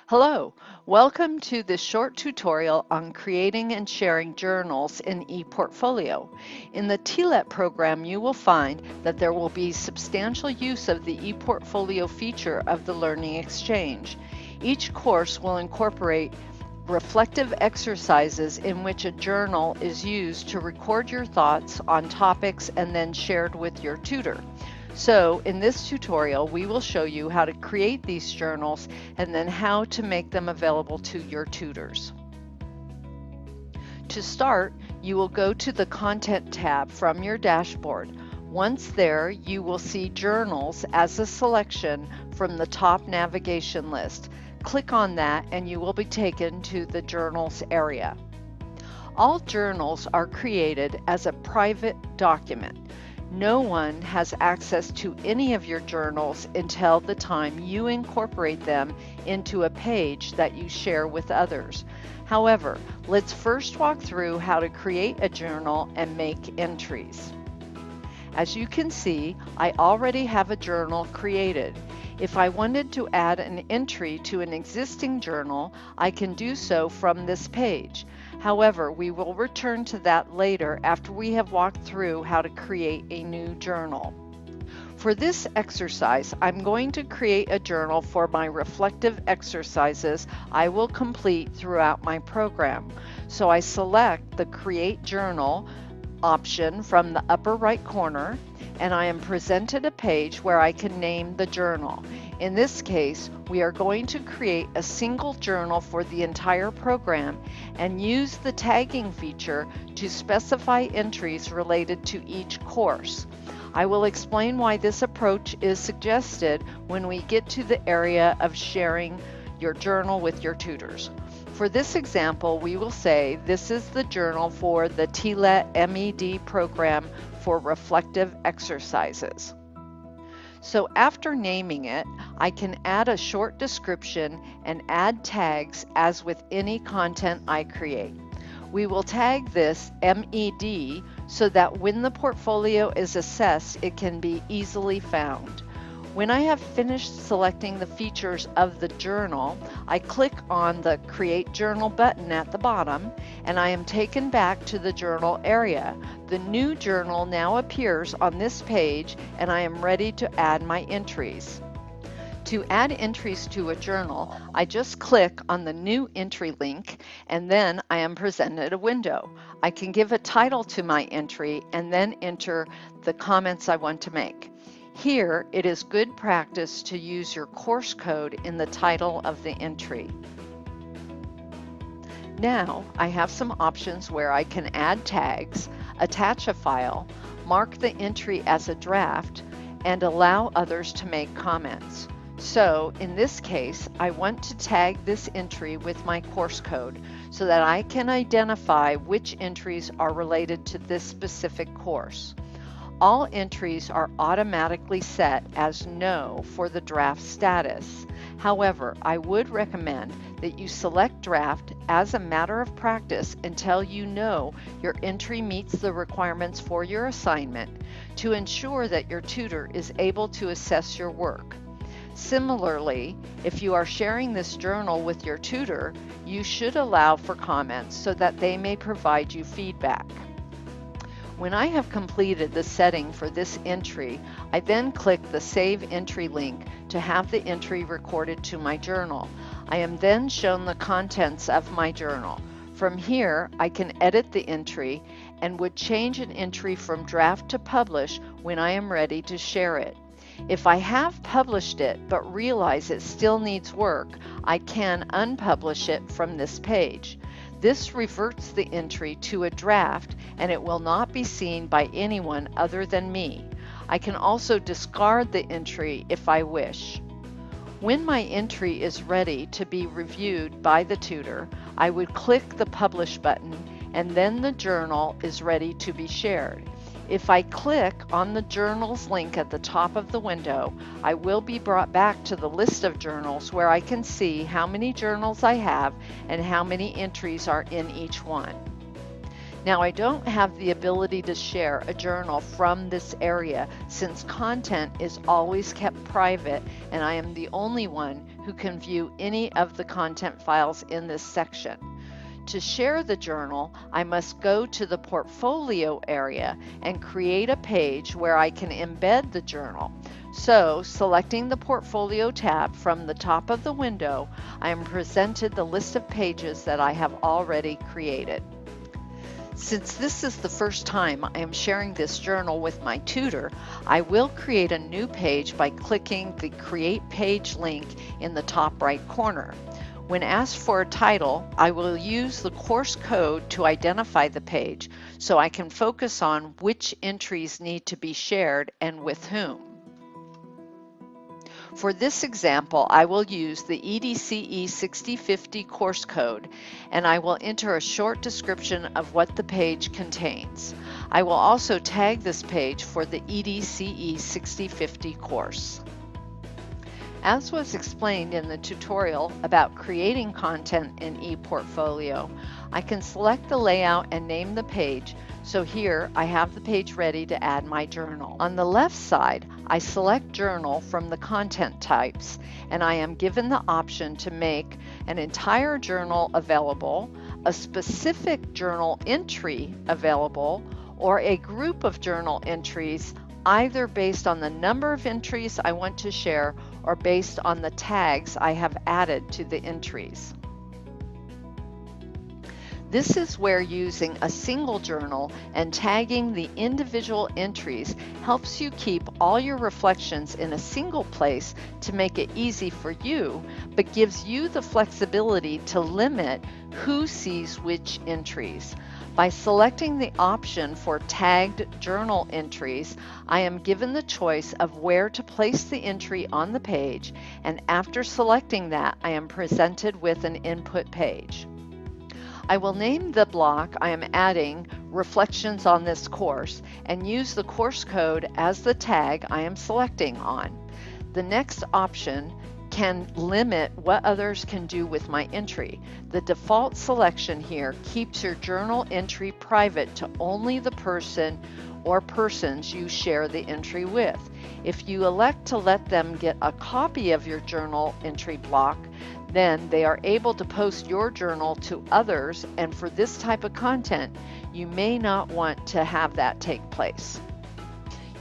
Hello, welcome to this short tutorial on creating and sharing journals in ePortfolio. In the TLET program, you will find that there will be substantial use of the ePortfolio feature of the Learning Exchange. Each course will incorporate reflective exercises in which a journal is used to record your thoughts on topics and then shared with your tutor. So in this tutorial, we will show you how to create these journals and then how to make them available to your tutors. To start, you will go to the Content tab from your dashboard. Once there, you will see Journals as a selection from the top navigation list. Click on that and you will be taken to the Journals area. All journals are created as a private document. No one has access to any of your journals until the time you incorporate them into a page that you share with others. However, let's first walk through how to create a journal and make entries. As you can see, I already have a journal created. If I wanted to add an entry to an existing journal, I can do so from this page. However, we will return to that later after we have walked through how to create a new journal. For this exercise, I'm going to create a journal for my reflective exercises I will complete throughout my program. So I select the Create Journal option from the upper right corner, and I am presented a page where I can name the journal. In this case, we are going to create a single journal for the entire program and use the tagging feature to specify entries related to each course. I will explain why this approach is suggested when we get to the area of sharing your journal with your tutors. For this example, we will say this is the journal for the TLET MED program for reflective exercises. So after naming it, I can add a short description and add tags as with any content I create. We will tag this MED so that when the portfolio is assessed, it can be easily found. When I have finished selecting the features of the journal, I click on the Create Journal button at the bottom, and I am taken back to the journal area. The new journal now appears on this page, and I am ready to add my entries. To add entries to a journal, I just click on the New Entry link, and then I am presented a window. I can give a title to my entry and then enter the comments I want to make. Here, it is good practice to use your course code in the title of the entry. Now, I have some options where I can add tags, attach a file, mark the entry as a draft, and allow others to make comments. So, in this case, I want to tag this entry with my course code so that I can identify which entries are related to this specific course. All entries are automatically set as no for the draft status. However, I would recommend that you select draft as a matter of practice until you know your entry meets the requirements for your assignment to ensure that your tutor is able to assess your work. Similarly, if you are sharing this journal with your tutor, you should allow for comments so that they may provide you feedback. When I have completed the setting for this entry, I then click the Save Entry link to have the entry recorded to my journal. I am then shown the contents of my journal. From here, I can edit the entry and would change an entry from draft to publish when I am ready to share it. If I have published it but realize it still needs work, I can unpublish it from this page. This reverts the entry to a draft and it will not be seen by anyone other than me. I can also discard the entry if I wish. When my entry is ready to be reviewed by the tutor, I would click the Publish button and then the journal is ready to be shared. If I click on the journals link at the top of the window, I will be brought back to the list of journals where I can see how many journals I have and how many entries are in each one. Now, I don't have the ability to share a journal from this area since content is always kept private and I am the only one who can view any of the content files in this section. To share the journal, I must go to the portfolio area and create a page where I can embed the journal. So, selecting the Portfolio tab from the top of the window, I am presented the list of pages that I have already created. Since this is the first time I am sharing this journal with my tutor, I will create a new page by clicking the Create Page link in the top right corner. When asked for a title, I will use the course code to identify the page so I can focus on which entries need to be shared and with whom. For this example, I will use the EDCE 6050 course code, and I will enter a short description of what the page contains. I will also tag this page for the EDCE 6050 course. As was explained in the tutorial about creating content in ePortfolio, I can select the layout and name the page. So here I have the page ready to add my journal. On the left side, I select Journal from the content types, and I am given the option to make an entire journal available, a specific journal entry available, or a group of journal entries, either based on the number of entries I want to share or based on the tags I have added to the entries. This is where using a single journal and tagging the individual entries helps you keep all your reflections in a single place to make it easy for you, but gives you the flexibility to limit who sees which entries. By selecting the option for tagged journal entries, I am given the choice of where to place the entry on the page, and after selecting that, I am presented with an input page. I will name the block I am adding Reflections on this course and use the course code as the tag I am selecting on. The next option can limit what others can do with my entry. The default selection here keeps your journal entry private to only the person or persons you share the entry with. If you elect to let them get a copy of your journal entry block, then they are able to post your journal to others, and for this type of content, you may not want to have that take place.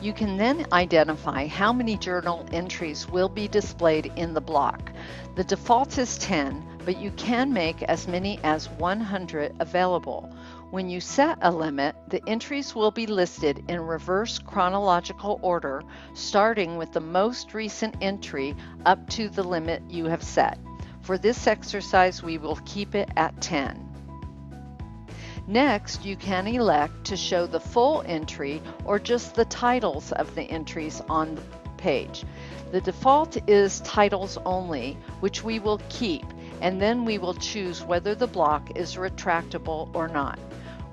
You can then identify how many journal entries will be displayed in the block. The default is 10, but you can make as many as 100 available. When you set a limit, the entries will be listed in reverse chronological order, starting with the most recent entry up to the limit you have set. For this exercise, we will keep it at 10. Next, you can elect to show the full entry or just the titles of the entries on the page. The default is titles only, which we will keep, and then we will choose whether the block is retractable or not.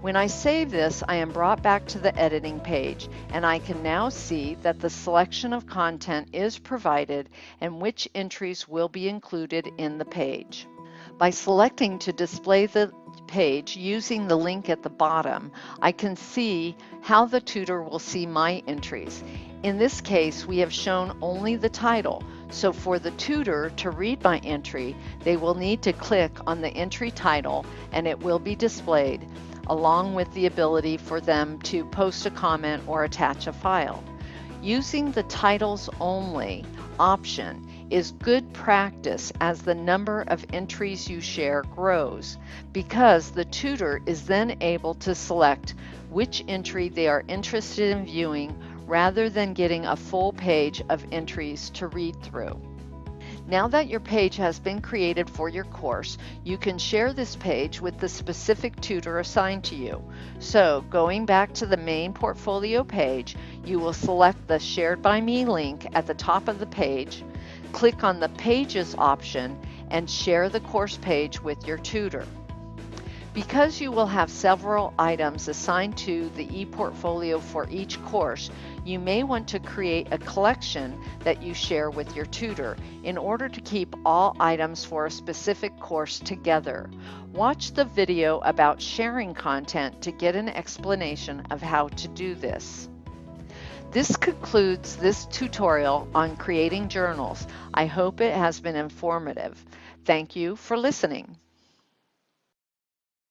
When I save this, I am brought back to the editing page, and I can now see that the selection of content is provided and which entries will be included in the page. By selecting to display the page using the link at the bottom, I can see how the tutor will see my entries. In this case, we have shown only the title, so for the tutor to read my entry, they will need to click on the entry title and it will be displayed, along with the ability for them to post a comment or attach a file. Using the titles only option is good practice as the number of entries you share grows, because the tutor is then able to select which entry they are interested in viewing rather than getting a full page of entries to read through. Now that your page has been created for your course, you can share this page with the specific tutor assigned to you. So, going back to the main portfolio page, you will select the Shared by Me link at the top of the page, click on the Pages option, and share the course page with your tutor. Because you will have several items assigned to the ePortfolio for each course, you may want to create a collection that you share with your tutor in order to keep all items for a specific course together. Watch the video about sharing content to get an explanation of how to do this. This concludes this tutorial on creating journals. I hope it has been informative. Thank you for listening.